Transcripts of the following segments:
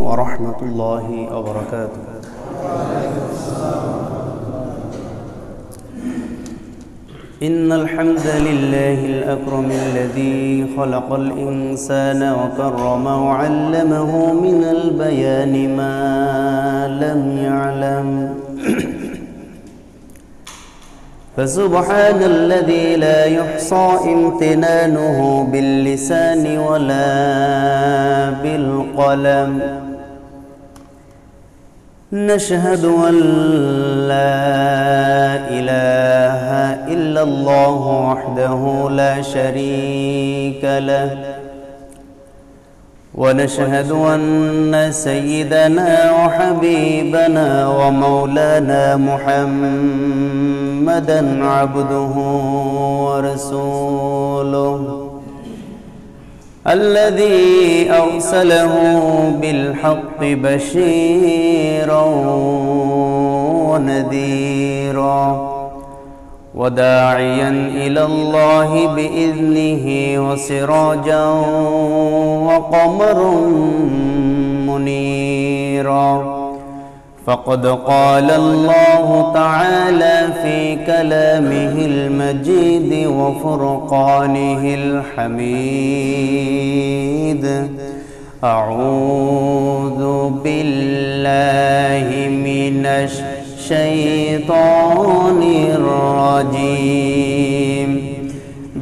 ورحمة الله وبركاته. إن الحمد لله الأكرم الذي خلق الإنسان وكرمه وعلمه من البيان ما لم يعلم فسبحان الذي لا يحصى امتنانه باللسان ولا بالقلم. نشهد أن لا إله إلا الله وحده لا شريك له، ونشهد أن سيدنا وحبيبنا ومولانا محمدا عبده ورسوله الذي أرسله بالحق بشيرا ونذيرا وداعيا إلى الله بإذنه وسراجا وقمرا منيرا. فقد قال الله تعالى في كلامه المجيد وفرقانه الحميد: أعوذ بالله من الشيطان الرجيم.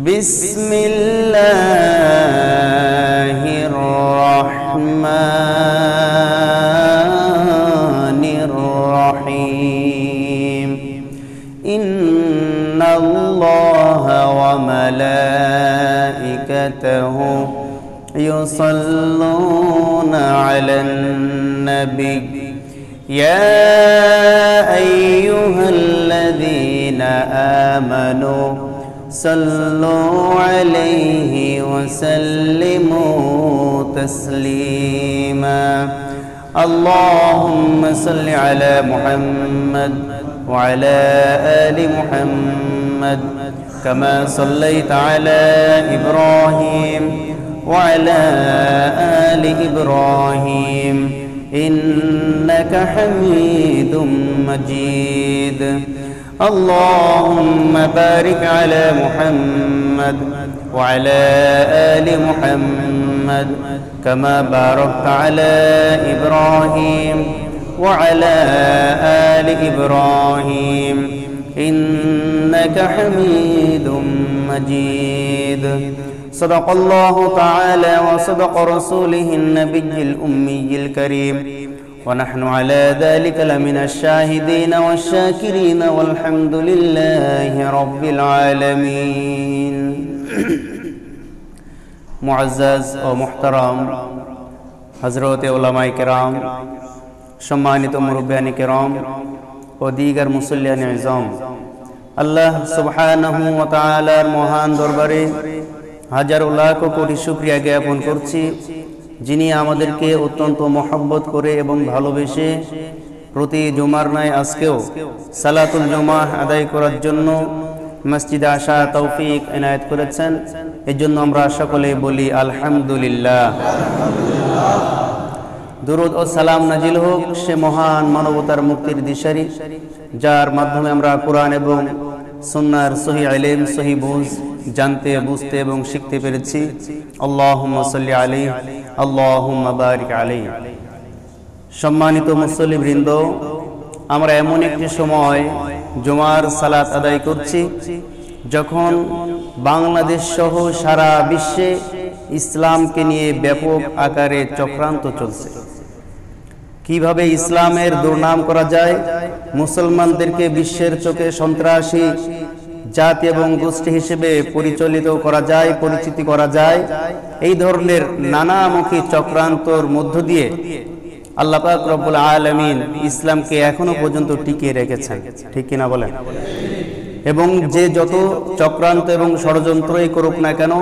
بسم الله الرحمن الرحيم. إن الله وملائكته يصلون على النبي يا أيها الذين آمنوا صلوا عليه وسلموا تسليما. اللهم صل على محمد وعلى آل محمد كما صليت على إبراهيم وعلى آل إبراهيم إنك حميد مجيد. اللهم بارك على محمد وعلى آل محمد كما باركت على إبراهيم وعلى آل إبراهيم إنك حميد مجيد. صدق الله تعالى وصدق رسوله النبي الأمي الكريم، ونحن على ذلك لمن الشاهدين والشاكرين والحمد لله رب العالمين. মুআজ্জাজ ও মুহতারাম হযরত উলামায়ে কেরাম, সম্মানিত মুরব্বিয়ানে কেরাম ও দিগার মুসল্লিয়ানে ইজাম, আল্লাহ সুবহানাহু ওয়া তাআলার মহান দরবারে হাজার লাখ কোটি শুকরিয়া জ্ঞাপন করছি, যিনি আমাদেরকে অত্যন্ত মহব্বত করে এবং ভালোবেসে প্রতি জুমার ন্যায় আজকেও সালাতুল জুমা আদায় করার জন্য মসজিদে আসা তৌফিক এনায়েত করেছেন। এর জন্য আমরা সকলে বলি আলহামদুলিল্লাহ। দুরূদ ও সালাম নাজিল হোক সে মহান মানবতার মুক্তির দিশারি, যার মাধ্যমে আমরা কোরআন এবং সুন্নাহর সহিহ ইলম, সহিহ বুঝ জানতে, বুঝতে এবং শিখতে পেরেছি। আল্লাহুম্মা সাল্লি আলাইহি, আল্লাহুম্মা বারিক আলাইহি। সম্মানিত মুসল্লিবৃন্দ, আমরা এমন একটি সময় জুমার সালাত আদায় করছি যখন বাংলাদেশ সহ সারা বিশ্বে ইসলামকে নিয়ে ব্যাপক আকারে চক্রান্ত চলছে। কিভাবে ইসলামের দুর্নাম করা যায়, মুসলমানদেরকে বিশ্বের চোখে সন্ত্রাসী জাতি এবং গোষ্ঠী হিসেবে পরিচালিত করা যায়, পরিচিতি করা যায়, এই ধরনের নানামুখী চক্রান্তর মধ্য দিয়ে আল্লাহ পাক রব্বুল আলামিন ইসলামকে এখনো পর্যন্ত টিকিয়ে রেখেছেন। ঠিক কিনা বলেন? এবং যে যত চক্রান্ত এবং ষড়যন্ত্রই করুক না কেন,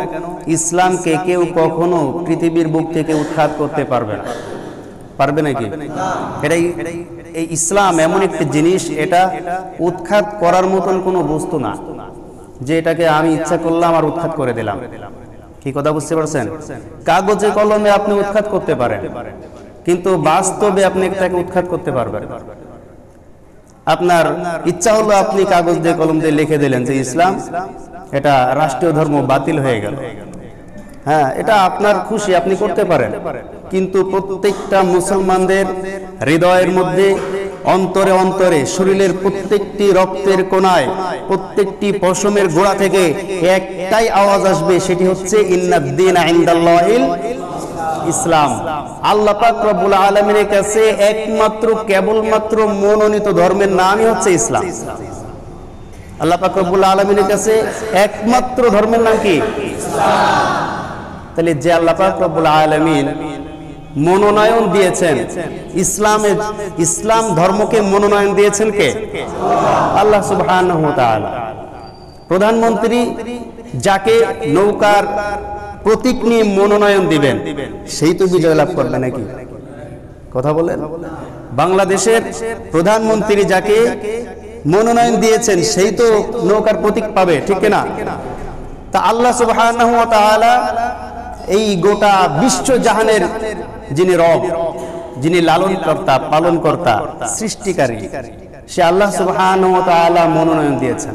ইসলামকে কেউ কখনো পৃথিবীর বুক থেকে উৎখাত করতে পারবে না। পারবে নাকি? এটাই এই ইসলাম এমন একটি জিনিস, এটা উৎখাত করার মতন কোনো বস্তু না যে এটাকে আমি ইচ্ছা করলাম আর উৎখাত করে দিলাম। কি কথা বুঝতে পারছেন? কাগজে কলমে আপনি উৎখাত করতে পারেন, কিন্তু বাস্তবে আপনি তাকে উৎখাত করতে পারবেন। আপনার ইচ্ছা হলো আপনি কাগজ দিয়ে কলম দিয়ে লিখে দিলেন যে ইসলাম এটা রাষ্ট্রীয় ধর্ম, বাতিল হয়ে গেল। হ্যাঁ, এটা আপনার খুশি, আপনি করতে পারেন, কিন্তু প্রত্যেকটা মুসলমানদের হৃদয়ের মধ্যে, অন্তরে অন্তরে, শরীরের প্রত্যেকটি রক্তের কোণায়, প্রত্যেকটি পশমের গোড়া থেকে একটাই আওয়াজ আসবে, সেটি হচ্ছে ইন্নাদ-দীনা ইনদাল্লাহিল ইসলাম। আল্লাহ পাক রব্বুল আলামিনের কাছে একমাত্র কেবলমাত্র মনোনীত ধর্মের নামই হচ্ছে ইসলাম। আল্লাহ পাক রব্বুল আলামিনের কাছে একমাত্র ধর্মের নাম কি? ইসলাম। তাহলে যে আল্লাহ পাক রব্বুল আলামিন মনোনয়ন দিয়েছেন ইসলামের, ইসলাম ধর্মকে মনোনয়ন দিয়েছেন কে? আল্লাহ সুবহানাহু ওয়া তাআলা। প্রধানমন্ত্রী যাকে নৌকার প্রতীক নিয়ে মনোনয়ন দিবেন সেই তো বিজয় লাভ করবে নাকি? কথা বলেন। বাংলাদেশের প্রধানমন্ত্রী যাকে মনোনয়ন দিয়েছেন সেই তো নৌকার প্রতীক পাবে, ঠিক না? তা আল্লাহ সুবহানাহু ওয়া তাআলা এই গোটা বিশ্ব জাহানের যিনি রব, যিনি লালনকর্তা, পালনকর্তা, সৃষ্টিকারী, সে আল্লাহ সুবহানাহু ওয়া তাআলা মনোনয়ন দিয়েছেন।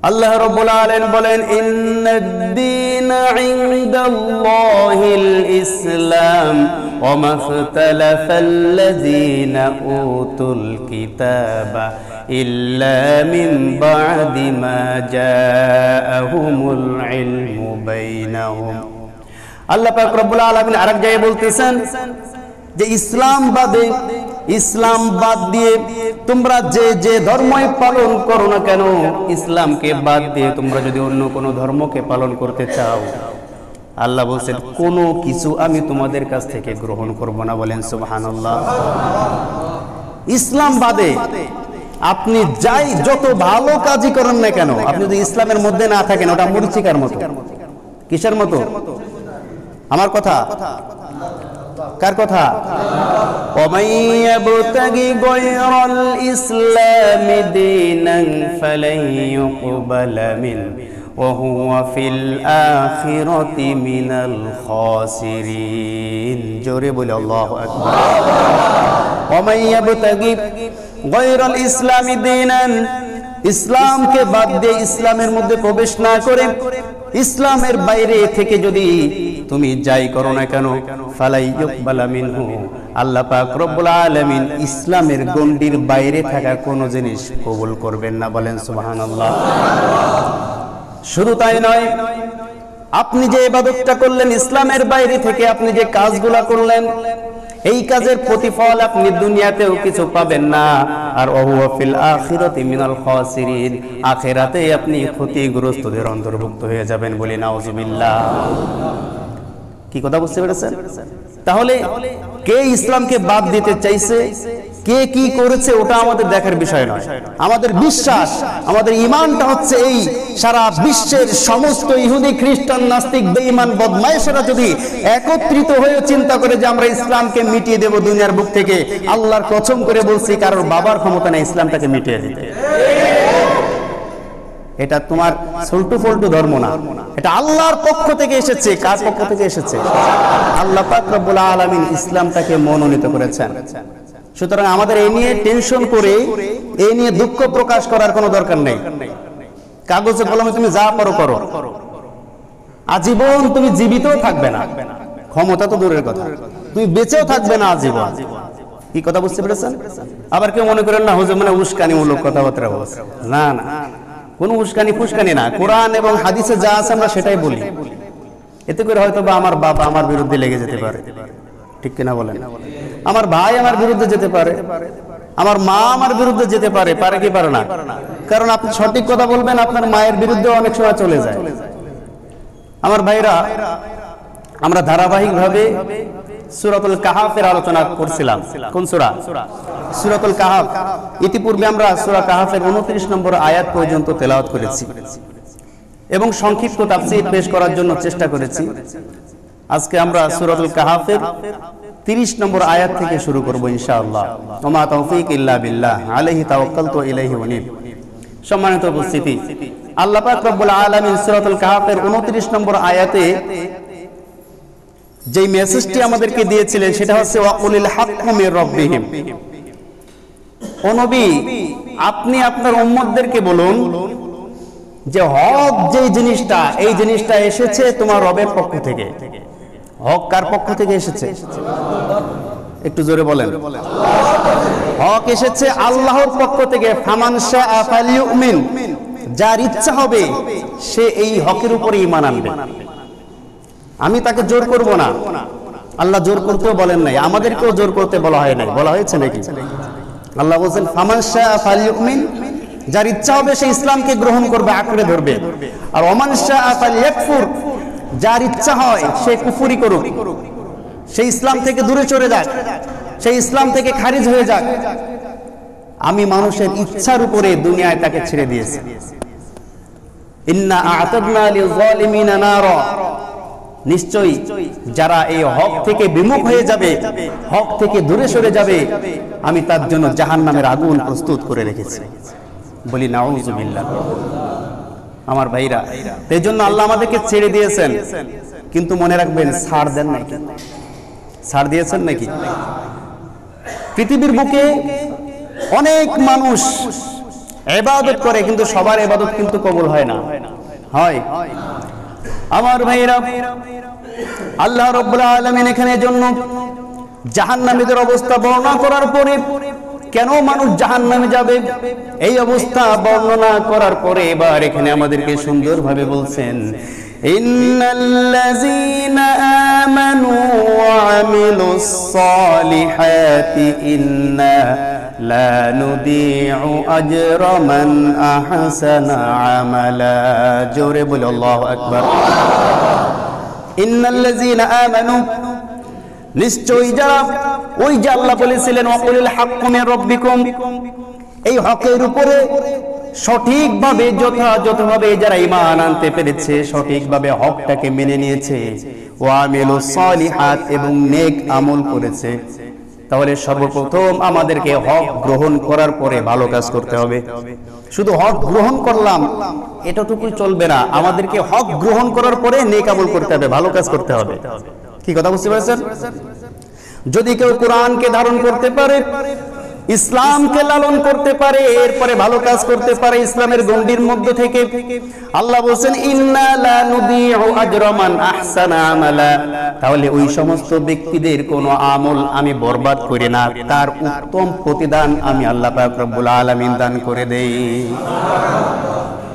আল্লাহ রাব্বুল আলামিন বলেন ইন্নাদ-দীনা ইনদাল্লাহিল ইসলাম ওয়া মাখতালাফাল্লাযীনা উতুল কিতাবা ইল্লা মিন বা'দি মা জাআহুমুল ইলমু বাইনাহুম। আল্লাহ পাক রব্বুল আলামিন আরেক জায়গায় বলতেছেন যে ইসলাম বাদে, ইসলাম বাদ দিয়ে তোমরা যে যে ধর্মই পালন করো না কেন, ইসলামকে বাদ দিয়ে তোমরা যদি অন্য কোনো ধর্মকে পালন করতে চাও, আল্লাহ বলছেন কোনো কিছু আমি তোমাদের কাছ থেকে গ্রহণ করব না। বলেন সুবহানাল্লাহ। ইসলাম বাদে আপনি যাই যত ভালো কাজই করেন না কেন, আপনি যদি ইসলামের মধ্যে না থাকেন, ওটা মরিচিকার মতো। কিসের মতো? আমার কথা? কার কথা? وَمَن يَبْتَغِ غَيْرَ الْإِسْلَامِ دِينًا فَلَن يُقْبَلَ مِنْهُ وَهُوَ فِي الْآخِرَةِ مِنَ الْخَاسِرِينَ। জোরে বলে আল্লাহু আকবার। وَمَن يَبْتَغِ غَيْرَ الْإِسْلَامِ دِينًا, ইসলামকে বাদ দিয়ে, ইসলামের মধ্যে প্রবেশ না করে ইসলামের বাইরে থেকে যদি তুমি যাই করো না কেন, ফালাই ইউকবালা মিনহু, আল্লাহ পাক রব্বুল আলামিন ইসলামের গণ্ডির বাইরে থাকা কোনো জিনিস কবুল করবেন না। বলেন সুবহানাল্লাহ। শুধু তাই নয়, আপনি যে ইবাদতটা করলেন ইসলামের বাইরে থেকে, আপনি যে কাজগুলা করলেন, এই কাজের প্রতিফল আপনি দুনিয়াতেও কিছু পাবেন না, আর ওহুয়া ফিল আখিরাতি মিনাল খাসিরিন, আখিরাতে আপনি ক্ষতিগ্রস্তদের অন্তর্ভুক্ত হয়ে যাবেন। বলি নাউজুবিল্লাহ। কি কথা বুঝতে পেরেছেন? তাহলে কে ইসলামকে বাদ দিতে চাইছে, কে কি করেছে, ওটা আমাদের দেখার বিষয় নয়। আমাদের বিশ্বাস, আমাদের ঈমানটা হচ্ছে এই, সারা বিশ্বের সমস্ত ইহুদি, খ্রিস্টান, নাস্তিক, বেঈমান, বদমাইশেরা যদি একত্রিত হয়ে চিন্তা করে যে আমরা ইসলামকে মিটিয়ে দেব দুনিয়ার বুক থেকে, আল্লাহর কসম করে বলছি কারোর বাবার ক্ষমতা নেই ইসলামটাকে মিটিয়ে দিতে। এটা তোমার সল্টু ফল্টু ধর্ম না, এটা আল্লাহর পক্ষ থেকে এসেছে। কার পক্ষ থেকে এসেছে? আল্লাহ পাক রব্বুল আলামিন ইসলামটাকে মনোনীত করেছেন। সুতরাং আমাদের এই নিয়ে টেনশন করে, এই নিয়ে দুঃখ প্রকাশ করার কোনো দরকার নেই। কাগজে কলমে তুমি যা পারো করো, আজীবন তুমি জীবিতও থাকবে না, ক্ষমতা তো দূরের কথা, তুমি বেঁচেও থাকবে না আজীবন। কি কথা বুঝতে পেরেছেন? আবার কেউ মনে করেন না হুজুর মানে উস্কানিমূলক কথাবার্তা বলছে। না না, কোনো উস্কানি ফুস্কানি না, কোরআন এবং হাদিসে যা আছে আমরা সেটাই বলি। এতে করে হয়তো বা আমার বাবা আমার বিরুদ্ধে লেগে যেতে পারে, ঠিক কিনা বলেন? আমার ভাই আমার বিরুদ্ধে যেতে পারে, আমার মা আমার বিরুদ্ধে যেতে পারে, পারে কি পারে না? কারণ আপনি সঠিক কথা বলবেন, আপনার মায়ের বিরুদ্ধে অনেক সময় চলে যায়। আমার ভাইরা, আমরা ধারাবাহিকভাবে সূরাতুল কাহাফের আলোচনা করছিলাম। কোন সূরা? সূরাতুল কাহাফ। ইতিপূর্বে আমরা সূরা কাহাফের 29 নম্বর আয়াত পর্যন্ত তেলাওয়াত করেছি এবং সংক্ষিপ্ত তাফসীর পেশ করার জন্য চেষ্টা করেছি। আজকে আমরা সূরাতুল কাহাফের 30 নম্বর আয়াত থেকে শুরু করব ইনশাআল্লাহ। ওমা তাওফীক ইল্লা বিল্লাহ আলাইহি তাওয়াক্কালতু ইলাইহি উনীব। সম্মানিত উপস্থিতি, আল্লাহ পাক রব্বুল আলামিন সূরাতুল কাহাফের 29 নম্বর আয়াতে যেই মেসেজটি আমাদেরকে দিয়েছিলেন সেটা হচ্ছে ওয়াকুলিল হাক্কু মির রাব্বিহিম। ও নবী, আপনি আপনার উম্মতদেরকে বলুন যে হক যেই জিনিসটা, এই জিনিসটা এসেছে তোমার রবের পক্ষ থেকে। হক কার পক্ষ থেকে এসেছে? একটু জোরে বলেন। হক এসেছে আল্লাহর পক্ষ থেকে। ফামান শাআ ফালইউমিন, যার ইচ্ছা হবে সে এই হকের উপরে ঈমান আনবে। আমি তাকে জোর করব না। আল্লাহ জোর করতেও বলেন নাই, আমাদেরকেও জোর করতে বলা হয় নাই। বলা হয়েছে নাকি? আল্লাহ বলেন ফামান শাআ ফালইউমিন, যার ইচ্ছা হবে সে ইসলামকে গ্রহণ করবে, আঁকড়ে ধরবে। আর ওমান শাআ ফালইয়াকফুর, যার ইচ্ছা হয় সে কুফরি করুক, সে ইসলাম থেকে দূরে চলে যাক, সে ইসলাম থেকে খারিজ হয়ে যাক। আমি মানুষের ইচ্ছার উপরে দুনিয়ায় তাকে ছেড়ে দিয়েছি। ইন্না আ'তাদনা লিয-যালিমিনা নারা, নিশ্চয়ই যারা এই হক থেকে বিমুখ হয়ে যাবে, হক থেকে দূরে সরে যাবে, আমি তার জন্য জাহান্নামের আগুন প্রস্তুত করে রেখেছি। বলি নাউযুবিল্লাহ। আমার ভাইরা, এই জন্য আল্লাহ আমাদেরকে ছেড়ে দিয়েছেন, কিন্তু মনে রাখবেন ছাড় দেন নাকি? ছাড় দিয়েছেন নাকি? পৃথিবীর বুকে অনেক মানুষ ইবাদত করে, কিন্তু সবার ইবাদত কিন্তু কবুল হয় না। হয়? আমার ভাইরা, আল্লাহ রাব্বুল আলামিন এখানে জন্য জাহান্নামীদের অবস্থা বর্ণনা করার পরে, কেন মানুষ জাহান্নামে যাবে এই অবস্থা বর্ণনা করার পরে এবার এখানে আমাদেরকে সুন্দরভাবে বলছেন, ইন্নাল্লাযীনা আমানু ওয়া আমিলুস সালিহাতি ইন্না লা নুদিউ আজরা মান আহসানা আমালা। জোরে বলো আল্লাহু আকবার। ইন্নাল্লাযীনা আমানু, নিশ্চয়ই যারা, ওই যে আল্লাহ বলেছিলেন ওয়াকুলিল হাক্কু মির রাব্বিকুম, এই হকের উপরে সঠিকভাবে যথাযথভাবে যারা ঈমান আনতে পেরেছে, সঠিকভাবে হকটাকে মেনে নিয়েছে, ওয়া আমিলুস সালিহাত, এবং নেক আমল করেছে, তাহলে সর্বপ্রথম আমাদেরকে হক গ্রহণ করার পরে ভালো কাজ করতে হবে। শুধু হক গ্রহণ করলাম এতটুকুই চলবে না, আমাদেরকে হক গ্রহণ করার পরে নেক আমল করতে হবে, ভালো কাজ করতে হবে। কি কথা বুঝতে পারছেন? যদি কেউ কোরআনকে ধারণ করতে পারে, ইসলামকে লালন করতে পারে, এরপরে ভালো কাজ করতে পারে ইসলামের গণ্ডির মধ্যে থেকে, আল্লাহ বলেন ইন্না লা নুদিউ আজরা মান আহসানা আমালা, তাহলে ওই সমস্ত ব্যক্তিদের কোনো আমল আমি বরবাদ করি না, তার উত্তম প্রতিদান আমি আল্লাহ পাক রব্বুল আলামিন দান করে দেই।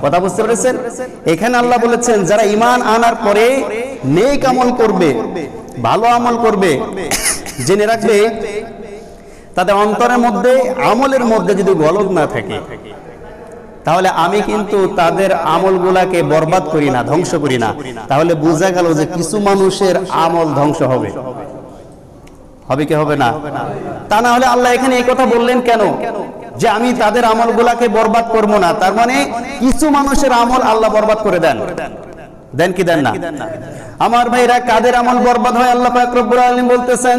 কথা বুঝতে পেরেছেন? এখানে আল্লাহ বলেছেন যারা ঈমান আনার পরে নেক আমল করবে, ভালো আমল করবে, জেনে রাখবে তাদের অন্তরের মধ্যে, আমলের মধ্যে যদি গলদ না থাকে, তাহলে আমি কিন্তু তাদের আমলগুলাকে বরবাদ করি না, ধ্বংস করি না। তাহলে বোঝা গেল যে কিছু মানুষের আমল ধ্বংস হবে। হবে কি হবে না? তা না হলে আল্লাহ এখানে এই কথা বললেন কেন যে আমি তাদের আমলগুলাকে বরবাদ করব না? তার মানে কিছু মানুষের আমল আল্লাহ বরবাদ করে দেন। দেন কি দেন না? আমার ভাইরা, কাদের আমল বরবাদ হয় আল্লাহ পাক রব্বুল আলামিন বলতেছেন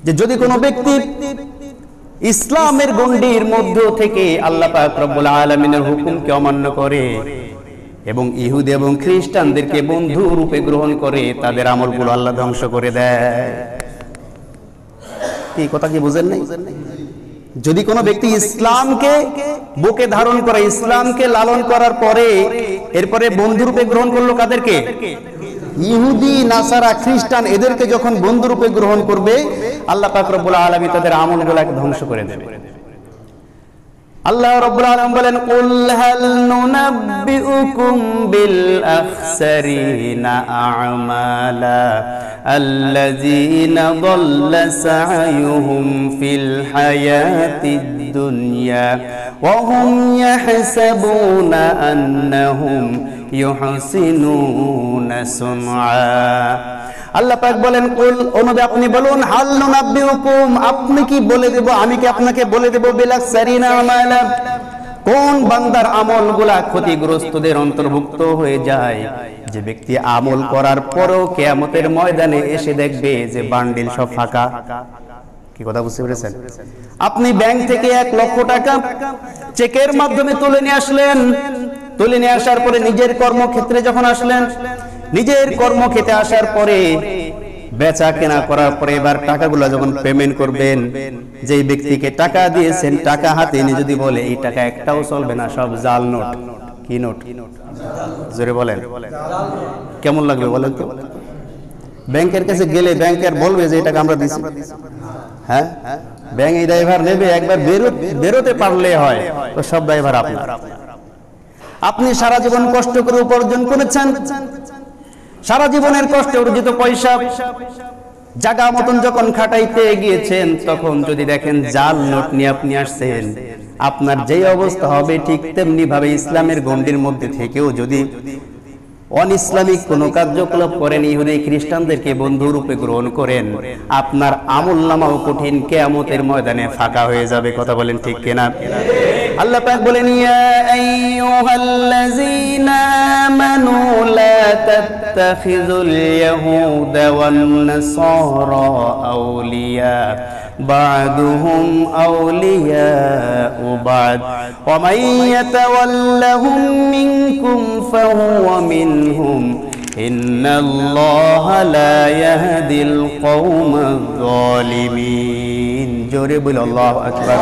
যে যদি কোনো ব্যক্তি ইসলামের গণ্ডির মধ্য থেকে আল্লাহ পাক রব্বুল আলামিনের হুকুমকে অমান্য করে এবং ইহুদি এবং খ্রিস্টানদেরকে বন্ধু রূপে গ্রহণ করে, তাদের আমলগুলো আল্লাহ ধ্বংস করে দেয়। কি কথা কি বুঝেন নাই? যদি কোনো ব্যক্তি ইসলামকে বুকে ধারণ করে, ইসলামকে লালন করার পরে এরপরে বন্ধুরূপে গ্রহণ করলো কাদেরকে? ইহুদি, নাসারা, খ্রিস্টান, এদেরকে যখন বন্ধুরূপে গ্রহণ করবে, আল্লাহ পাক রব্বুল আলামিন তাদের আমলগুলোকে ধ্বংস করে দেবে। আল্লাহ রাব্বুল আলামিন বলেন কুল হাল নুনাব্বিউকুম বিল আখসারিনা আমালা আল্লাযীনা দাল্লা সা'য়ুহুম ফিল হায়াতিদ দুনিয়া ওয়া হুম ইয়াহসাবুনা আন্নাহুম ইউহসিনুনা সুনআ। আল্লাহ পাক বলেন কুল, ও নবী আপনি বলুন, হাল নুনাব্বিউকুম, আপনি কি বলে দেব, আমি কি আপনাকে বলে দেব, বিল আখসারিনা আমালা, কোন বান্দার আমলগুলা ক্ষতিগ্রস্তদের অন্তর্ভুক্ত হয়ে যায়, যে ব্যক্তি আমল করার পরেও কিয়ামতের ময়দানে এসে দেখবে যে বান্ডিল সব ফাঁকা। কি কথা বুঝতে পেরেছেন? আপনি ব্যাংক থেকে 1 লক্ষ টাকা চেকের মাধ্যমে তুলে নিয়ে আসলেন, তুলে নিয়ে আসার পরে নিজের কর্মক্ষেত্রে যখন আসলেন, নিজের কর্মক্ষেত্রে আসার পরে বেচা কেনা করার পরে এবার টাকাগুলো যখন পেমেন্ট করবেন, যেই ব্যক্তিকে টাকা দিয়েছেন টাকা হাতে নিয়ে যদি বলে এই টাকা একটাও চলবে না, সব জাল নোট। কি নোট? জোরে বলেন, কেমন লাগবে বলেন তো? ব্যাংকের কাছে গেলে ব্যাংকের বলবে যে এই টাকা আমরা দিছি। হ্যাঁ, ব্যাংক এই ড্রাইভার নেবে, একবার বেরোতে পারলে হয় তো সব ড্রাইভার আপনার। আপনি সারা জীবন কষ্ট করে উপার্জন করেছেন, সারা জীবনের কষ্টে অর্জিত পয়সা জায়গা মতন যখন খাটাইতে গিয়েছেন, তখন যদি দেখেন জাল নোট নিয়ে আপনি আসছেন, আপনার যেই অবস্থা হবে ঠিক তেমনি ভাবে ইসলামের গণ্ডির মধ্যে থেকেও যদি অন ইসলামিক কোন কার্যকলাপ করেন, ইহুদি খ্রিস্টানদেরকে বন্ধু রূপে গ্রহণ করেন, আপনার আমলনামাও কঠিন কিয়ামতের ময়দানে ফাঁকা হয়ে যাবে। কথা বলেন ঠিক কিনা? আল্লাহ পাক বলেন, ইয়া আইয়ুহাল্লাযীনা আমানু লা তাত্তাখিযুল ইয়াহুদা ওয়ান নাসারা আউলিয়া বা'দুহুম আউলিয়াউ বা'দ ওয়া মান ইয়াতাওয়াল্লাহুম মিনকুম ফাহুয়া মিনহুম ইন্নাল্লাহা লা ইয়াহদিল কওমায যালিমিন। জোরে বল আল্লাহু আকবার।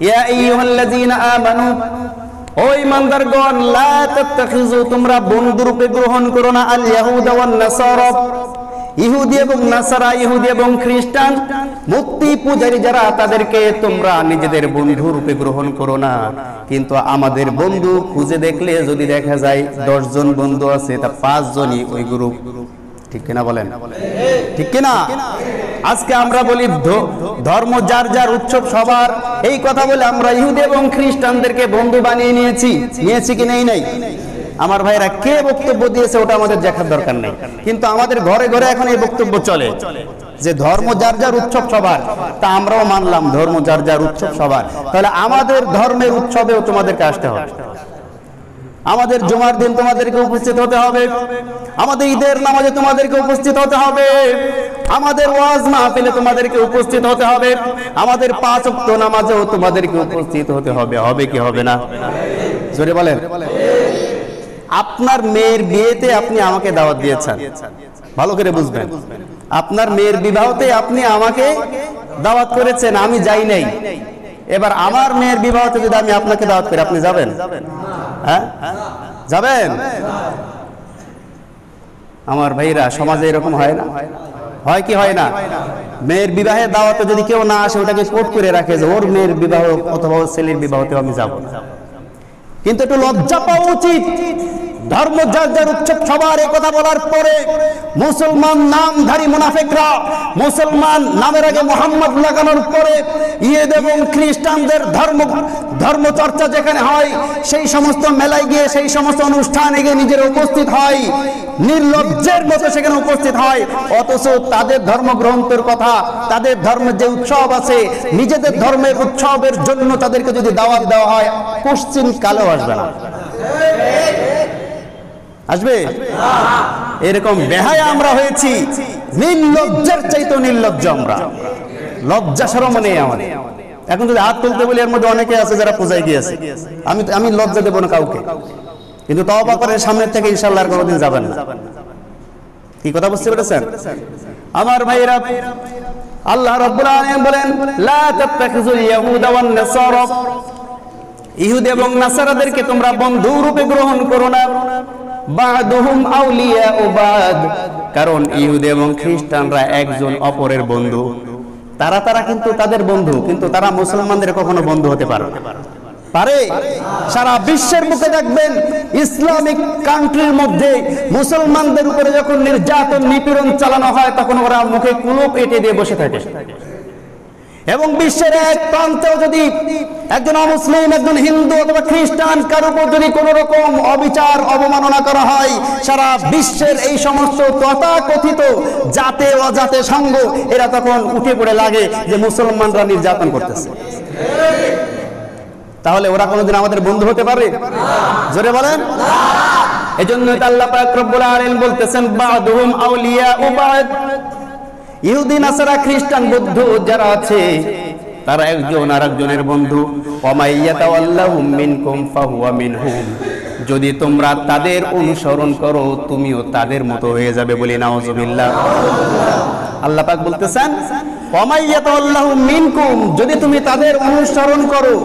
ইয়া আইয়ুহাল্লাযীনা আমানু, ও ঈমানদারগণ, লা তাত্তাখিযু, তোমরা বন্ধুরূপে গ্রহণ করো না, আল ইয়াহুদা ওয়ান নাসারা, ইহুদি এবং নাসারা, ইহুদি এবং খ্রিস্টান মূর্তি পূজারী যারা, তাদেরকে তোমরা নিজেদের বন্ধু রূপে গ্রহণ করো না। কিন্তু আমাদের বন্ধু খুঁজে দেখলে যদি দেখা যায় 10 জন বন্ধু আছে, তা 5 জনই ওই গ্রুপ। ঠিক কিনা বলেন? ঠিক কিনা? আজকে আমরা বলি ধর্ম যার যার, উৎসব সবার, এই কথা বলে আমরা ইহুদি এবং খ্রিস্টানদেরকে বন্ধু বানিয়ে নিয়েছি কি নেই? নাই। আমার ভাইরা কে বক্তব্য দিয়েছে ওটা আমাদের দেখার দরকার নেই, কিন্তু আমাদের ঘরে ঘরে এখন এই বক্তব্য চলে যে ধর্ম যার যার, উৎসব সবার। তা আমরাও মানলাম ধর্ম যার যার, উৎসব সবার। তাহলে আমাদের ধর্মের উৎসবেও তোমাদেরকে আসতে হবে, আমাদের জুমার দিন তোমাদেরকে উপস্থিত হতে হবে, আমাদের ঈদের নামাজে তোমাদেরকে উপস্থিত হতে হবে, আমাদের ওয়াজ মাহফিলে তোমাদেরকে উপস্থিত হতে হবে, আমাদের 5 ওয়াক্ত নামাজেও তোমাদেরকে উপস্থিত হতে হবে। হবে কি হবে না? জোরে বলেন। আপনার মেয়ের বিয়েতে আপনি আমাকে দাওয়াত দিয়েছেন, ভালো করে বুঝবেন। আপনার মেয়ের বিবাহতে আপনি আমাকে দাওয়াত করেছেন, আমি যাই নাই। এবার আমার মেয়ের বিবাহতে যদি আমি আপনাকে দাওয়াত করি, আপনি যাবেন? হ্যাঁ, যাবেন? আমার ভাইরা, সমাজে এরকম হয় না? হয় কি হয় না? মেয়ের বিবাহে দাওয়াতে যদি কেউ না আসে, ওটাকে কোট করে রাখে যে ওর মেয়ের বিবাহ অথবা ওর ছেলের বিবাহতে আমি যাব না। কিন্তু একটু লজ্জা পাওয়া উচিত। ধর্ম যার যার, উৎসব সবার, এই কথা বলার পরে মুসলমান নামধারী মুনাফিকরা মুসলমান নামের আগে মোহাম্মদ লাগানোর পরে ইহুদি এবং খ্রিস্টানদের ধর্ম চর্চা যেখানে হয়, সেই সমস্ত মেলায় গিয়ে, সেই সমস্ত অনুষ্ঠানে গিয়ে নিজের উপস্থিত হয়, নির্লজ্জের মতো সেখানে উপস্থিত হয়। অথচ তাদের ধর্মগ্রন্থের কথা, তাদের ধর্মের যে উৎসব আছে, নিজেদের ধর্মের উৎসবের জন্য তাদেরকে যদি দাওয়াত দেওয়া হয়, পশ্চিম কালেও আসবে না। আসবে? এরকম বেহায়া আমরা হয়েছি, নির্লজ্জের চাইতে নির্লজ্জ আমরা। লজ্জা শরম নেই আমাদের। এখন যদি হাত তুলতে বলি, এর মধ্যে অনেকে আছে যারা পূজায় গিয়েছে। আমি লজ্জা দেব না কাউকে, কিন্তু তওবা করে সামনের থেকে ইনশাআল্লাহ আর কোনোদিন যাবেন না। কি কথা বুঝতে পেরেছেন আমার ভাইরা? আল্লাহ রাব্বুল আলামিন বলেন, লা তাত্তাখিযুল ইয়াহুদা ওয়ান নাসারা, ইহুদি এবং নাসারাদেরকে তোমরা বন্ধু রূপে গ্রহণ করো না। বা'দুহুম আউলিয়াউ বা'দ, কারণ ইহুদি এবং খ্রিস্টানরা একজন অপরের বন্ধু। তারা কিন্তু তাদের বন্ধু, কিন্তু তারা মুসলমানদের কখনো বন্ধু হতে পারে? সারা বিশ্বের মুখে দেখবেন, ইসলামিক কান্ট্রির মধ্যে মুসলমানদের উপরে যখন নির্যাতন নিপীড়ন চালানো হয়, তখন ওরা মুখে কুলুপ এঁটে দিয়ে বসে থাকে। এবং বিশ্বের এক প্রান্তেও যদি একজন অমুসলিম, একজন হিন্দু অথবা খ্রিস্টান কারো উপর যদি কোনো রকম অবিচার, অবমাননা করা হয়, সারা বিশ্বের এই সমস্ত তথাকথিত জাতে অজাতে সঙ্গ এরা তখন উঠে পড়ে লাগে যে মুসলমানরা নির্যাতন করতেছে। তাহলে ওরা কোনোদিন আমাদের বন্ধু হতে পারে? জোরে বলেন। এজন্য আল্লাহ পাক রব্বুল আলামিন বলতেছেন, বা'দুহুম আউলিয়াউ বা'দ, ইহুদি নাসারা খ্রিস্টান বৌদ্ধ যারা আছে, তারা একজন আরেকজনের বন্ধু। ওয়া মাইয়াতাওয়াল্লাহুম মিনকুম ফাহুয়া মিনহুম, যদি তোমরা তাদের অনুসরণ করো তুমিও তাদের মতো হয়ে যাবে, বলি নাউজুবিল্লাহ। আল্লাহ পাক বলতেছেন ওয়া মাইয়াতাওয়াল্লাহুম মিনকুম, যদি তুমি তাদের অনুসরণ করো,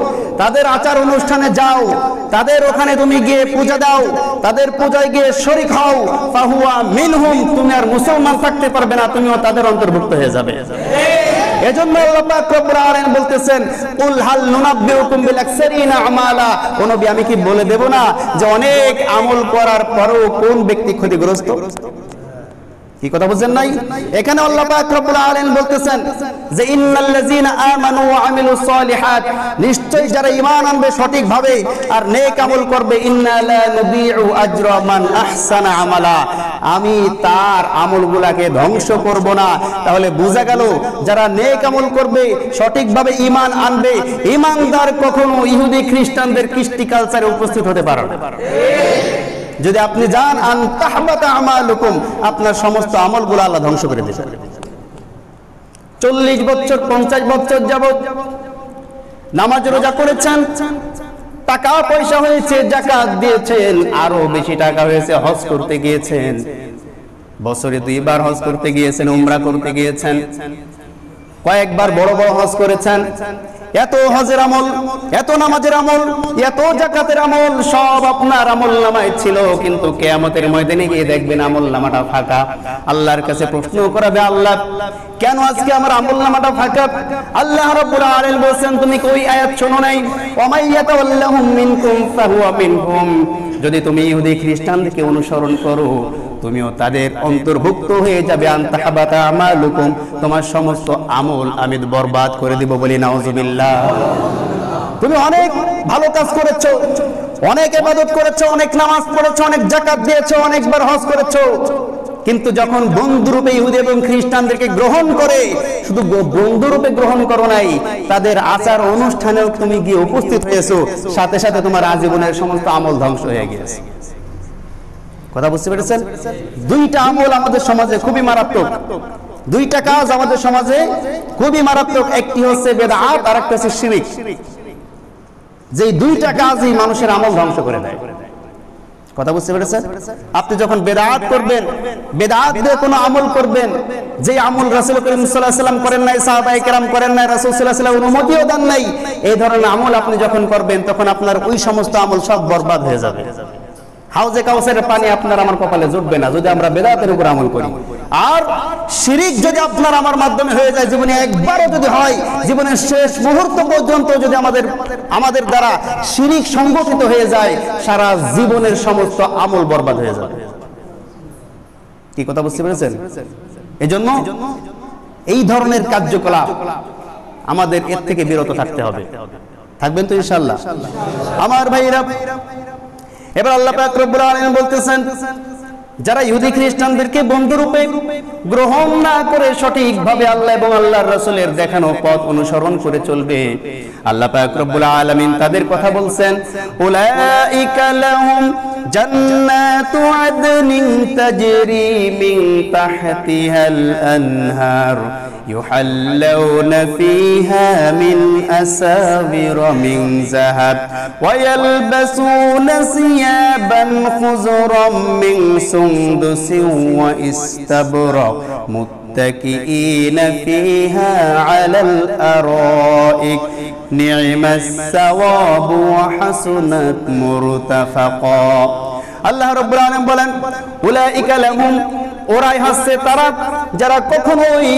তাদের আচার অনুষ্ঠানে যাও, তাদের ওখানে তুমি গিয়ে পূজা দাও, তাদের পূজায় গিয়ে শরীক হও, ফাহুয়া মিনহুম, তুমি আর মুসলমান থাকতে পারবে না, তুমিও তাদের অন্তর্ভুক্ত হয়ে যাবে। এজন্য আল্লাহ পাক রব্বুল আলামিন বলতেছেন কুল হাল নুনাব্বিউকুম বিল আকসারিনা আমালা, ও নবী আমি কি বলে দেব না যে অনেক আমল করার পরেও কোন ব্যক্তি ক্ষতিগ্রস্ত? কি কথা বুঝছেন নাই? এখানে আল্লাহ পাক রব্বুল আলামিন বলতেছেন যে ইন্নাল্লাযীনা আমানু ওয়া আমিলুস সালিহাত, নিশ্চয়ই যারা ঈমান আনবে সঠিকভাবে আর নেক আমল করবে, ইন্না লা নুদিউ আজরা মান আহসানা আমালা, আমি তার আমলগুলোকে ধ্বংস করব না। তাহলে বোঝা গেল যারা নেক আমল করবে, সঠিকভাবে ঈমান আনবে, ঈমানদার কখনো ইহুদি খ্রিস্টানদের কৃষ্টি কালচারে উপস্থিত হতে পারে না। যদি আপনি যান আন তাহবাতা আমালুকুম, আপনার সমস্ত আমলগুলো আল্লাহ ধ্বংস করে দিবেন। 40 বছর 50 বছর যাবত নামাজ রোজা করেছেন, টাকা পয়সা হয়েছে, যাকাত দিয়েছেন, আরো বেশি টাকা হয়েছে, হজ করতে গিয়েছেন, বছরে 2 বার হজ করতে গিয়েছেন, উমরা করতে গিয়েছেন, কয়েকবার বড় বড় হজ করেছেন, এত হজের আমল, এত নামাজের আমল, এত যাকাতের আমল সব আপনার আমল নামায় ছিল, কিন্তু কিয়ামতের ময়দানে গিয়ে দেখবেন আমল নামাটা ফাঁকা। আল্লাহর কাছে প্রশ্ন করাবে, আল্লাহ কেন আজকে আমার আমল নামাটা ফাঁকা? আল্লাহ রাব্বুল আলামিন বলেন তুমি কি ওই আয়াত শোনো নাই? ওয়া মাইয়াতাওয়াল্লাহুম মিনকুম ফাহুয়া মিনহুম, যদি তুমি ইহুদি খ্রিস্টানদেরকে অনুসরণ করো তুমিও তাদের অন্তর্ভুক্ত হয়ে যাবে। আনতাহাবাতা আমালুকুম, তোমার সমস্ত আমল আমি বরবাদ করে দিব, বলি নাউজুবিল্লাহ। তুমি অনেক ভালো কাজ করেছো, অনেক ইবাদত করেছো, অনেক নামাজ পড়েছো, অনেক যাকাত দিয়েছো, অনেকবার হজ করেছো, কিন্তু যখন বন্ধুরূপে ইহুদি এবং খ্রিস্টানদেরকে গ্রহণ করে, শুধু বন্ধুরূপে গ্রহণ করো নাই, তাদের আচার অনুষ্ঠানেও তুমি গিয়ে উপস্থিত হয়েছো, সাথে সাথে তোমার আজীবনের সমস্ত আমল ধ্বংস হয়ে গিয়েছে। কথা বুঝতে পেরেছেন? 2টা আমল আমাদের সমাজে খুবই মারাত্মক, 2টা কাজ আমাদের সমাজে খুবই মারাত্মক। একটি হচ্ছে বেদআত আর একটা হচ্ছে শিরক। যে 2টা কাজই মানুষের আমল ধ্বংস করে দেয়। কথা বুঝতে পেরেছেন? আপনি যখন বেদআত করবেন, বেদআত দিয়ে কোনো আমল করবেন, যে আমল রাসূল করিম সাল্লাল্লাহু আলাইহি ওয়াসাল্লাম করেন নাই, সাহাবায়ে কেরাম করেন নাই, রাসূল সাল্লাল্লাহু আলাইহি ওয়াসাল্লাম অনুমতিও দেন নাই, এই ধরনের আমল আপনি যখন করবেন তখন আপনার ওই সমস্ত আমল সব বরবাদ হয়ে যাবে। হাউজে কাউসারের পানি আপনার আমার কপালে জুটবে না যদি আমরা বেদাতের উপর আমল করি। আর শিরিক যদি আপনার আমার মাধ্যমে হয়ে যায়, জীবনে একবারও যদি হয়, জীবনের শেষ মুহূর্ত পর্যন্ত যদি আমাদের দ্বারা শিরিক সংগঠিত হয়ে যায়, সারা জীবনের সমস্ত আমল বরবাদ হয়ে যাবে। কি কথা বুঝতে পেরেছেন? এজন্য এই ধরনের কার্যকলাপ আমাদের এর থেকে বিরত থাকতে হবে। থাকবেন তো ইনশাআল্লাহ? আমার ভাইরা, এবার আল্লাহ পাক রব্বুল আলামিন বলতেছেন যারা ইহুদি খ্রিস্টানদেরকে বন্ধুরূপে গ্রহণ না করে সঠিকভাবে আল্লাহ এবং আল্লাহর রাসূলের দেখানো পথ অনুসরণ করে চলবে, আল্লাহ পাক রব্বুল আলামিন তাদের কথা বলছেন উলাইকা লাহুম জান্নাতু আদনিন তাজরি মিন তাহতিহাল আনহার يحلون فيها من أساور من ذهب ويلبسون ثيابا خضرا من سندس واستبرق متكئين فيها على الأرائك نعم الثواب وحسنت مرتفقا আল্লাহ রাব্বুল আলামিন বলেন উলাইকা লাহুম, ওরাই হচ্ছে তারা যারা কখনোই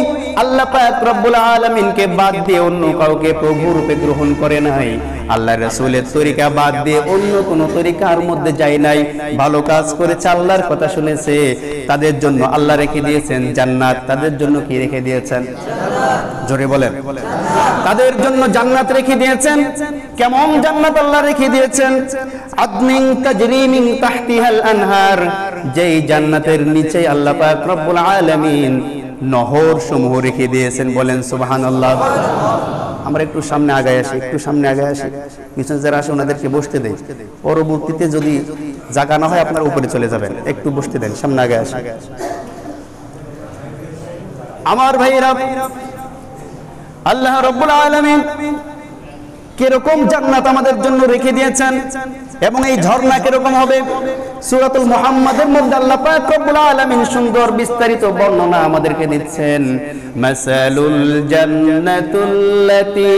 আল্লাহ পাক রব্বুল আলামিনকে বাদ দিয়ে অন্য কাউকে প্রভু রূপে গ্রহণ করে নাই, আল্লাহর রাসূলের তরিকা বাদ দিয়ে অন্য কোন তরিকার মধ্যে যায় নাই, ভালো কাজ করেছে, আল্লাহর কথা শুনেছে, তাদের জন্য আল্লাহ রেখে দিয়েছেন জান্নাত। তাদের জন্য কি রেখে দিয়েছেন? জোরে বলেন। তাদের জন্য জান্নাত রেখে দিয়েছেন। কেমন জান্নাত আল্লাহ রেখে দিয়েছেন? আদনিন তাজরি মিন তাহতিহাল আনহার, যেই জান্নাতের নিচে আল্লাহ পাক রব্বুল আলামিন নহর সমূহ রেখে দিয়েছেন। বলেন সুবহানাল্লাহ। আমরা একটু সামনে আগায় আসি, একটু সামনে আগায় আসি, পিছনে যারা আসে ওনাদেরকে বসতে দেই, পরবর্তীতে যদি জায়গা না হয় আপনারা উপরে চলে যাবেন, একটু বসতে দেন, সামনে আগায় আসি। আমার ভাইরা, আল্লাহ রাব্বুল আলামিন কিরকম জান্নাত আমাদের জন্য রেখে দিয়েছেন এবং এই ঝর্ণা কিরকম হবে সূরাতুল মুহাম্মাদের মধ্যে আল্লাহ পাক রব্বুল আলামিন সুন্দর বিস্তারিত বর্ণনা আমাদেরকে দিচ্ছেন। মাসালুল জান্নাতুল্লাতী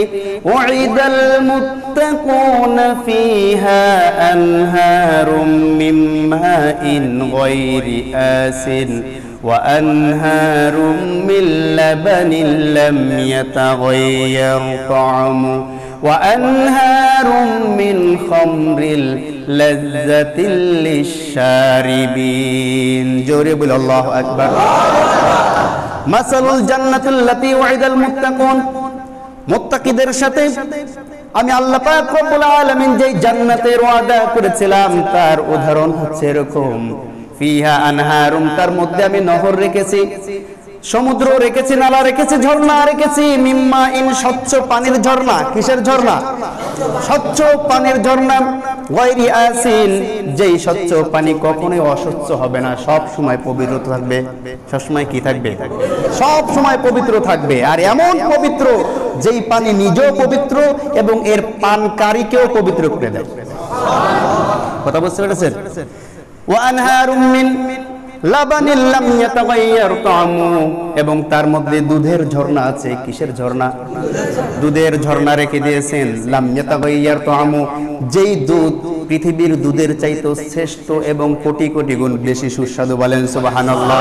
উইদাল মুত্তাকুনা ফিহা আনহারুম মিন মাইন গায়রি আসিন وأنهار من لبن لم يتغير طعمه وأنهار من خمر لذة للشاربين جورب الله أكبر مثل الجنة التي وعد المتقون মুত্তাকিদের সাথে আমি আল্লাহ পাক রব্বুল আলামিন যে জান্নাতের ওয়াদা করেছিলাম তার উদাহরণ হচ্ছে এরকম। ফিহা আনহারুম, তার মধ্যে আমি নহর রেখেছি, সমুদ্র রেখেছি, নালা রেখেছি, ঝর্ণা রেখেছি, মিম্মা ইন, স্বচ্ছ পানির ঝর্ণা। কিসের ঝর্ণা? স্বচ্ছ পানির ঝর্ণা। গায়রি আসিন, যেই স্বচ্ছ পানি কখনোই অস্বচ্ছ হবে না, সব সময় পবিত্র থাকবে। সব সময় কি থাকবে? সব সময় পবিত্র থাকবে। আর এমন পবিত্র যেই পানি নিজেও পবিত্র এবং এর পানকারীকেও পবিত্র করে দেয়। কথা বুঝতে পেরেছেন? ওয়ানহারুম মিন লাবানিল লাম ইয়াতাগায়্যার তা'মুহু, এবং তার মধ্যে দুধের ঝর্ণা আছে। কিসের ঝর্ণা? দুধের ঝর্ণা রেখে দিয়েছেন। লাম ইয়াতাগায়্যার তা'মুহু, যেই দুধ পৃথিবীর দুধের চাইতে শ্রেষ্ঠ এবং কোটি কোটি গুণ বেশি সুস্বাদু। বলেন সুবহানাল্লাহ।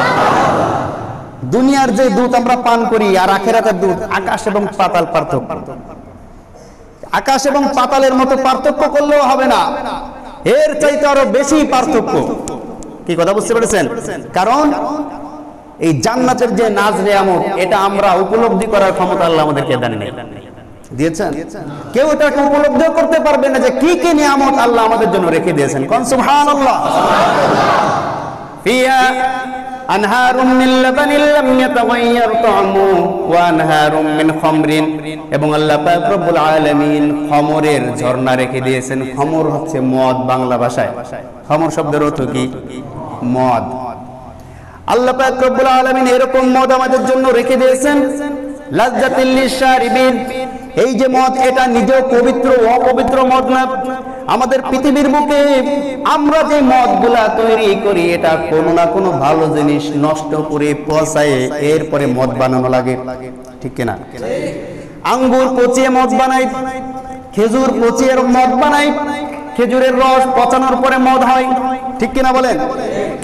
দুনিয়ার যে দুধ আমরা পান করি আর আখিরাতের দুধ আকাশ এবং পাতাল পার্থক্য। আকাশ এবং পাতালের মতো পার্থক্য করলেও হবে না, এর চাইতে আরো বেশি পার্থক্য। কি কথা বুঝতে পেরেছেন? কারণ এই জান্নাতের যে নাজ নিয়ামত, এটা আমরা উপলব্ধি করার ক্ষমতা আল্লাহ আমাদেরকে দেন নাই, দিয়েছেন। কেউ এটাকে উপলব্ধি করতে পারবে না যে কি কি নিয়ামত আল্লাহ আমাদের জন্য রেখে দিয়েছেন। কোন সুবহানাল্লাহ। ফিহা আনহারুম মিন লাবানিল লাম ইয়াতাগায়্যার তা'মুহু ওয়া আনহারুম মিন খামরিন, এবং আল্লাহ পাক রব্বুল আলামিন খমরের ঝর্ণা রেখে দিয়েছেন। খমর হচ্ছে মদ বাংলা ভাষায়। খমর শব্দের অর্থ কি? মদ। আল্লাহ পাক রব্বুল আলামিন এরকম মদ আমাদের জন্য রেখে দিয়েছেন। লাযযাতিল লিশারিবিন, এই যে মদ, এটা নিজেও পবিত্র, অপবিত্র মদ না। আমাদের পৃথিবীর বুকে আমরা যে মদগুলা তৈরি করি, এটা কোনো না কোনো ভালো জিনিস নষ্ট করে পচায়ে এরপরে মদ বানানো লাগে, ঠিক কিনা? আঙ্গুর পচিয়ে মদ বানাই, খেজুর পচিয়ে মদ বানাই, খেজুরের রস পচানোর পরে মদ হয়, ঠিক কিনা বলেন?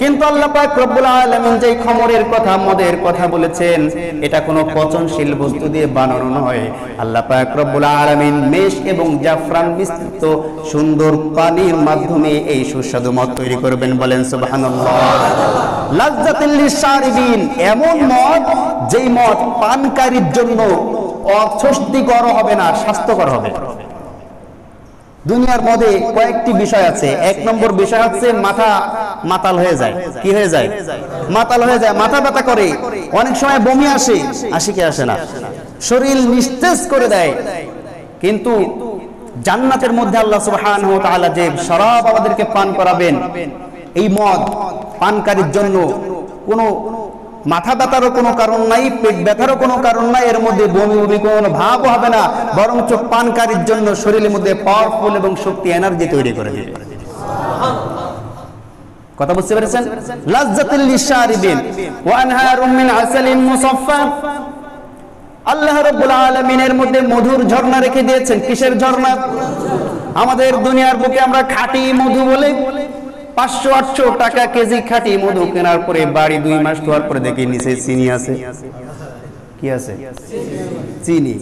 কিন্তু আল্লাহ পাক রব্বুল আলামিন যে খমরের কথা, মদের কথা বলেছেন, এটা কোনো পচনশীল বস্তু দিয়ে বানানো নয়। আল্লাহ পাক রব্বুল আলামিন মেশ এবং জাফরান মিশ্রিত সুন্দর পানির মাধ্যমে এই সুস্বাদু মদ তৈরি করবেন। বলেন সুবহানাল্লাহ। লাযযাতিল লিশারিবিন, এমন মদ যেই মদ পানকারীর জন্য অস্বস্তিকর হবে না, স্বাস্থ্যকর হবে। দুনিয়ার মধ্যে কয়েকটি বিষয় আছে। এক নম্বর বিষয় হচ্ছে মাথা মাতাল হয়ে যায়। কি হয়ে যায়? মাতাল হয়ে যায়, মাথা ব্যথা করে, অনেক সময় বমি আসে, আসে কি আসে না, শরীর নিস্তেজ করে দেয়। কিন্তু জান্নাতের মধ্যে আল্লাহ সুবহানাহু ওয়া তাআলা যে শরাব আমাদেরকে পান করাবেন, এই মদ পানকারীর জন্য কোনো মাথা ব্যথারও কোনো কারণ নাই, পেট ব্যথারও কোনো কারণ নাই, এর মধ্যে বমি বমি কোনো ভাবও হবে না, বরঞ্চ পানকারীর জন্য শরীরের মধ্যে পাওয়ারফুল এবং শক্তি, এনার্জি তৈরি করে দিবে। কথা বুঝতে পেরেছেন? লাযযাতিল লিশারিবিন ওয়া আনহারুম মিন আসালিন মুসাফফা, আল্লাহ রাব্বুল আলামিনের মধ্যে মধুর ঝর্ণা রেখে দিয়েছেন। কিসের ঝর্ণা? আমাদের দুনিয়ার বুকে আমরা খাঁটি মধু বলে 500-800 টাকা কেজি খাঁটি মধু কেনার পরে বাড়ি 2 মাস খাওয়ার পরে দেখি নিচে চিনি আছে। কি আছে? চিনি।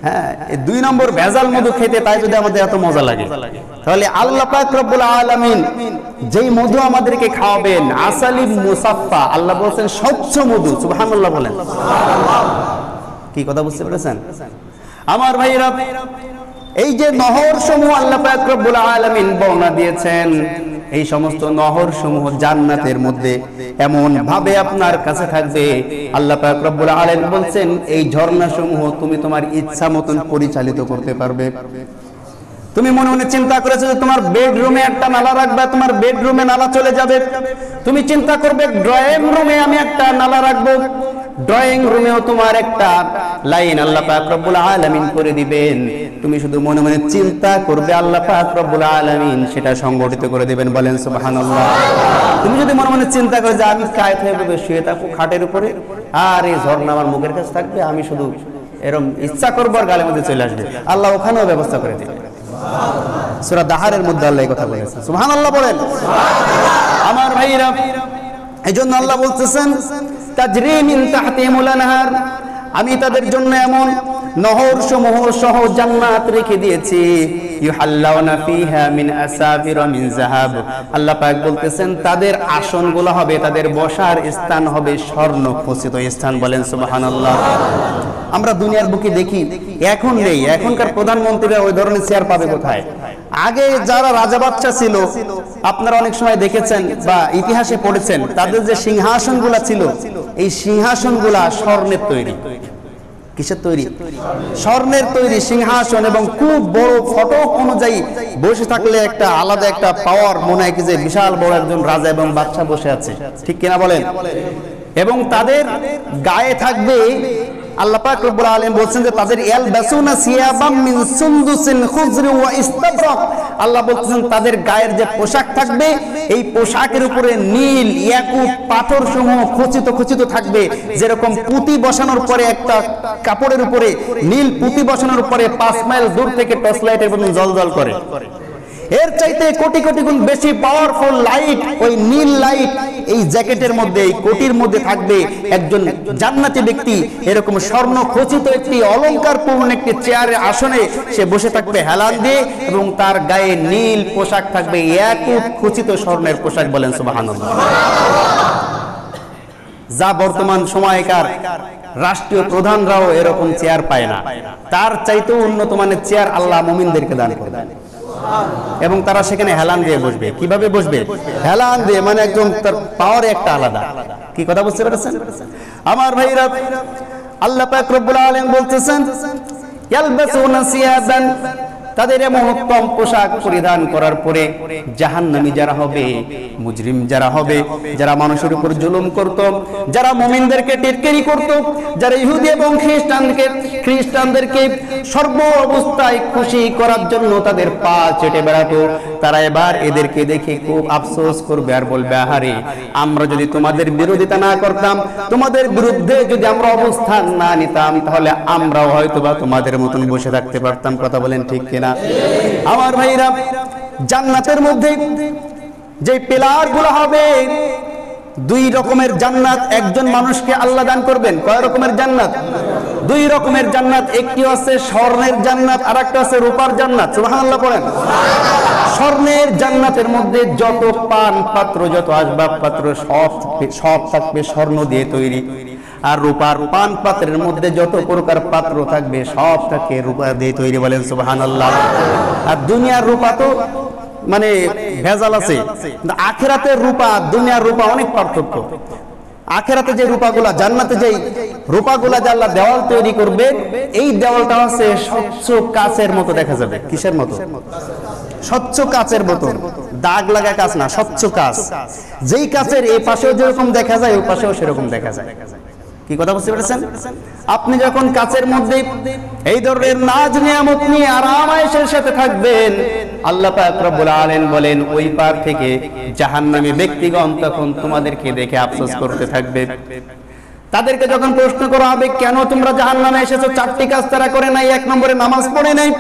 হ্যাঁ, এই 2 নম্বর ভেজাল মধু খেতে তাই যদি আমাদের এত মজা লাগে, তাহলে আল্লাহ পাক রব্বুল আলামিন যেই মধু আমাদেরকে খাওয়াবেন, আসালিন মুসাফফা, আল্লাহ বলেন স্বচ্ছ মধু। সুবহানাল্লাহ বলেন। কি কথা বুঝতে পেরেছেন আমার ভাইরা? এই যে নহর সমূহ আল্লাহ পাক রব্বুল আলামিন বর্ণনা দিয়েছেন, এই সমস্ত নহর সমূহ জান্নাতের মধ্যে এমন ভাবে আপনার কাছে থাকবে, আল্লাহ পাক রব্বুল আলামিন বলছেন এই ঝর্ণা সমূহ তুমি তোমার ইচ্ছা মতন পরিচালিত করতে পারবে। তুমি মনে মনে চিন্তা করেছো যে তোমার বেডরুমে একটা নালা রাখবে, তোমার বেডরুমে নালা চলে যাবে। তুমি চিন্তা করবে ড্রয়িং রুমে আমি একটা নালা রাখবো, ড্রয়িং রুমেও তোমার একটা লাইন আল্লাহ পাক রব্বুল আলামিন করে দিবেন। তুমি শুধু মনে মনে চিন্তা করবে, আল্লাহ পাক রব্বুল আলামিন সেটা সংগঠিত করে দিবেন। বলেন সুবহানাল্লাহ। তুমি যদি মনে মনে চিন্তা করে যে আমি কায়েত হয়ে শুয়ে থাকবো খাটের উপরে, আর এই ঝর্ণা আমার মুখের কাছে থাকবে, আমি শুধু এরকম ইচ্ছা করবো আর গালের মধ্যে চলে আসবে, আল্লাহ ওখানেও ব্যবস্থা করে দিবেন। সূরা দাহারের মধ্যে আল্লাহ এই কথা বলেছেন। সুবহানাল্লাহ বলেন। আমার ভাইরা, এইজন্য আল্লাহ বলতেছেন তাজরি মিন তাহতিহিমুল আনহার, আমি তাদের জন্য এমন নহর সমূহ সহ জান্নাত রেখে দিয়েছি। ইউহাল্লাউনা ফিহা মিন আসাফিরা মিন যাহাব, আল্লাহ পাক বলতেছেন তাদের আসনগুলো হবে, তাদের বসার স্থান হবে স্বর্ণ খচিত স্থান। বলেন সুবহানাল্লাহ। আমরা দুনিয়ার বুকে দেখি, এখন নেই, এখনকার প্রধানমন্ত্রীরা ওই ধরনের চেয়ার পাবে কোথায়? আগে যারা রাজা বাচ্চা ছিল, আপনারা অনেক সময় দেখেছেন বা ইতিহাসে পড়েছেন, তাদের যে সিংহাসনগুলা ছিল, এই সিংহাসনগুলা স্বর্ণের তৈরি। কিসের তৈরি? স্বর্ণের তৈরি সিংহাসন, এবং খুব বড় ফটক অনুযায়ী বসে থাকলে একটা আলাদা একটা পাওয়ার মনে হয় কি যে বিশাল বড় একজন রাজা এবং বাদশা বসে আছে, ঠিক কিনা বলেন? এবং তাদের গায়ে থাকবে, আল্লাহ পাক রব্বুল আলামিন বলছেন যে তাদের ইয়ালবাসুনা সিয়াবাম মিন সুনদুসিন খুজরি ওয়া ইস্তাবরাক, আল্লাহ বলছেন তাদের গায়ের যে পোশাক থাকবে, এই পোশাকের উপরে নীল ইয়াকুত পাথর সমূহ খচিত খচিত থাকবে। যেরকম পুঁতি বসানোর পরে একটা কাপড়ের উপরে নীল পুঁতি বসানোর পরে 5 মাইল দূর থেকে টর্চ লাইটের মতো জ্বলজ্বল করে, এর চাইতে কোটি কোটি গুণ বেশি পাওয়ারফুল লাইট, ওই নীল লাইট এই জ্যাকেটের মধ্যে, এই কোটির মধ্যে থাকবে। একজন জান্নাতি ব্যক্তি এরকম স্বর্ণ খচিত একটি অলংকারপূর্ণ একটি চেয়ারে আসনে সে বসে থাকবে হেলান দিয়ে, এবং তার গায়ে নীল পোশাক থাকবে, ইয়াকুত খচিত স্বর্ণের পোশাক। বলেন সুবহানাল্লাহ। যা বর্তমান সময়কার রাষ্ট্রীয় প্রধানরাও এরকম চেয়ার পায় না, তার চাইতেও উন্নত মানের চেয়ার আল্লাহ মুমিনদেরকে দান করবেন, এবং তারা সেখানে হেলান দিয়ে বসবে। কিভাবে বসবে? হেলান দিয়ে, মানে একদম তার পাওয়ার একটা আলাদা। কি কথা বুঝতে পেরেছেন আমার ভাইরা? আল্লাহ পাক রব্বুল আলামিন বলতেছেন ইয়ালবাসুনা সিয়াবান, তাদের এমন উত্তম পোশাক পরিধান করার পরে জাহান্নামী যারা হবে, মুজরিম যারা হবে, যারা মানুষের উপর জুলুম করত, যারা মুমিনদেরকে টিটকারি করত, যারা ইহুদি এবং খ্রিস্টানদেরকে সর্ব অবস্থায় খুশি করার জন্য তাদের পা চেটে বেড়াতো, তারা এবার এদেরকে দেখে খুব আফসোস করবে আর বলবে, আহারে আমরা যদি তোমাদের বিরোধিতা না করতাম, তোমাদের বিরুদ্ধে যদি আমরা অবস্থান না নিতাম, তাহলে আমরাও হয়তোবা তোমাদের মতন বসে থাকতে পারতাম। কথা বলেন ঠিক কিনা আমার ভাইরা? জান্নাতের মধ্যে যে পিলার গুলো হবে, 2 রকমের জান্নাত একজন মানুষকে আল্লাহ দান করবেন। কয় রকমের জান্নাত? 2 রকমের জান্নাত। একটি আছে স্বর্ণের জান্নাত, আর একটা আছে রূপার জান্নাত। সুবহানাল্লাহ পড়েন। স্বর্ণের জান্নাতের মধ্যে যত পান পাত্র, যত আসবাবপত্র সব থাকবে স্বর্ণ দিয়ে তৈরি, আর রূপার পান পাত্রের মধ্যে যত প্রকার পাত্র থাকবে সব থাকে রূপা দিয়ে তৈরি। বলেন সুবহানাল্লাহ। আর দুনিয়ার রূপা তো মানে ভেজাল আছে, কিন্তু আখিরাতের রূপা দুনিয়ার রূপা অনেক পার্থক্য। আখিরাতে যে রূপাগুলা, জান্নাতে যে রূপাগুলা যে আল্লাহ দেওয়াল তৈরি করবে, এই দেওয়ালটা হচ্ছে স্বচ্ছ কাচের মতো দেখা যাবে। কিসের মতো? স্বচ্ছ কাচের মতো, দাগ লাগা কাচ না, স্বচ্ছ কাচ। যেই কাচের এই পাশেও যেরকম দেখা যায়, ওই পাশেও সেরকম দেখা যায়। কি কথা বুঝতে পেরেছেন? আপনি যখন কাচের মধ্যে এই ধরনের নাজ নিয়ামত নিয়ে আরাম আয়েশের সাথে থাকবেন, আল্লাহ পাক রব্বুল আলামিন বলেন ওই পার থেকে জাহান্নামী ব্যক্তিগণ তখন তোমাদেরকে দেখে আফসোস করতে থাকবে। তাদেরকে যখন প্রশ্ন করা হবে, কেন তোমরা জাহান্নামে এসেছো? 4টি কাজ তারা করে নাই। 1 নম্বরে নামাজ পড়ে নাই,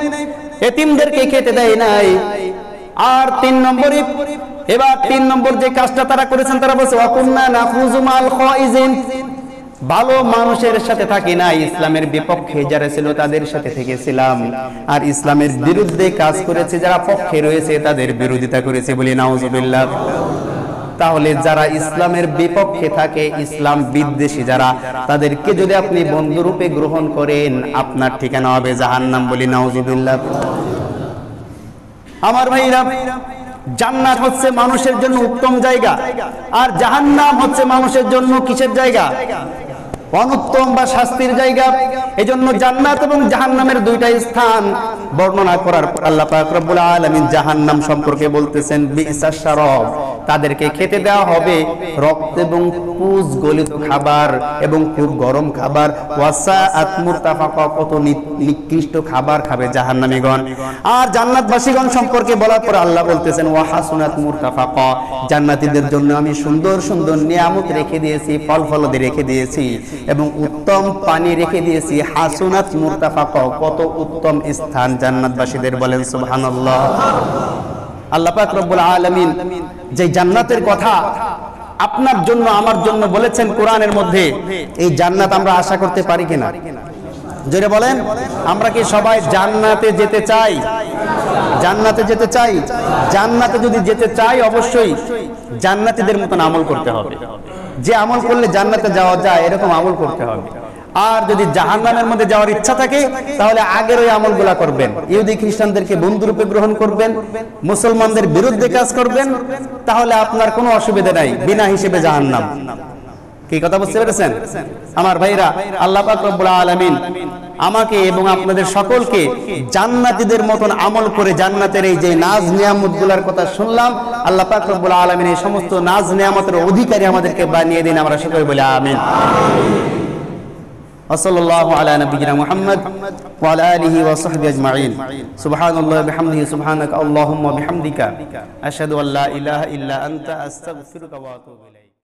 এতিমদেরকে খেতে দেয় নাই, আর 3 নম্বরে এবার 3 নম্বর যে কাজটা তারা করেছেন, তারা বলছে ওয়াকুন্না নাখুযু মাল খাইজিন, ভালো মানুষের সাথে থাকি না, ইসলামের বিপক্ষে যারা ছিল তাদের সাথে থেকেছিলাম, আর ইসলামের বিরুদ্ধে কাজ করেছে যারা পক্ষে রয়েছে তাদের বিরোধিতা করেছে। বলি নাউজুবিল্লাহ। তাহলে যারা ইসলামের বিপক্ষে থাকে, ইসলাম বিদ্বেষী যারা, তাদেরকে যদি আপনি বন্ধুরূপে গ্রহণ করেন, আপনার ঠিকানা হবে জাহান্নাম। বলি নাউজুবিল্লাহ। আমার ভাইরা, জান্নাত হচ্ছে মানুষের জন্য উত্তম জায়গা, আর জাহান্নাম হচ্ছে মানুষের জন্য কিসের জায়গা? অনুত্তম বা শাস্তির জায়গা। এজন্য জান্নাত এবং জাহান্নামের দুইটা স্থান বর্ণনা করার পর আল্লাহ পাক রব্বুল আলামিন জাহান্নাম সম্পর্কে বলতেছেন বিইসাশ শারাব, তাদেরকে খেতে দেওয়া হবে রক্ত এবং পুজ গলিত খাবার এবং খুব গরম খাবার। ওয়াসাআত মুরতাফাকা, কত নিকৃষ্ট খাবার খাবে জাহান্নামীগণ। আর জান্নাতবাসীগণ সম্পর্কে বলার পর আল্লাহ বলতেছেন ওয়া হাসুনাত মুরতাফাকা, জান্নাতীদের জন্য আমি সুন্দর সুন্দর নিয়ামত রেখে দিয়েছি, ফল ফলাদি রেখে দিয়েছি এবং উত্তম পানি রেখে দিয়েছি। হাসুনাত মুরতাফাকা, কত উত্তম স্থান জান্নাতবাসীদের, বলেন সুবহানাল্লাহ। আল্লাহ পাক রব্বুল আলামিন যে জান্নাতের কথা আপনার জন্য আমার জন্য বলেছেন কোরআনের মধ্যে, এই জান্নাত আমরা আশা করতে পারি কিনা? জোরে বলেন, আমরা কি সবাই জান্নাতে যেতে চাই? জান্নাতে যেতে চাই। জান্নাতে যদি যেতে চাই অবশ্যই জান্নাতীদের মতন আমল করতে হবে। যে আমল করলে জান্নাতে যাওয়া যায় এরকম আমল করতে হবে। আর যদি জাহান্নামের মধ্যে যাওয়ার ইচ্ছা থাকে তাহলে আগের ওই আমলগুলা করবেন। ইহুদি খ্রিস্টানদেরকে বন্ধুরূপে গ্রহণ করবেন, মুসলমানদের বিরুদ্ধে কাজ করবেন, তাহলে আপনার কোনো অসুবিধা নাই, বিনা হিসেবে জাহান্নাম। কি কথা বুঝতে পেরেছেন আমার ভাইরা? আল্লাহ পাক রব্বুল আলামিন আমাকে এবং আপনাদের সকলকে জান্নাতীদের মতন আমল করে জান্নাতের এই যে নাজ নিয়ামতগুলোর কথা শুনলাম, আল্লাহ পাক রব্বুল আলামিন এই সমস্ত নাজ নিয়ামতের অধিকারী আমাদেরকে বানিয়ে দিন। আমরা সকলে বলি আমিন। ওয়াসাল্লাল্লাহু আলা নবিয়িনা মুহাম্মদ ওয়া আলা আলিহি ওয়া সাহবিহি আজমাইন। সুবহানাল্লাহি বিহামদিহি, সুবহানাকা আল্লাহুম্মা বিহামদিকা, আশহাদু আল্লা ইলাহা ইল্লা আনতা, আস্তাগফিরুকা ওয়া আতুবু ইলাইক।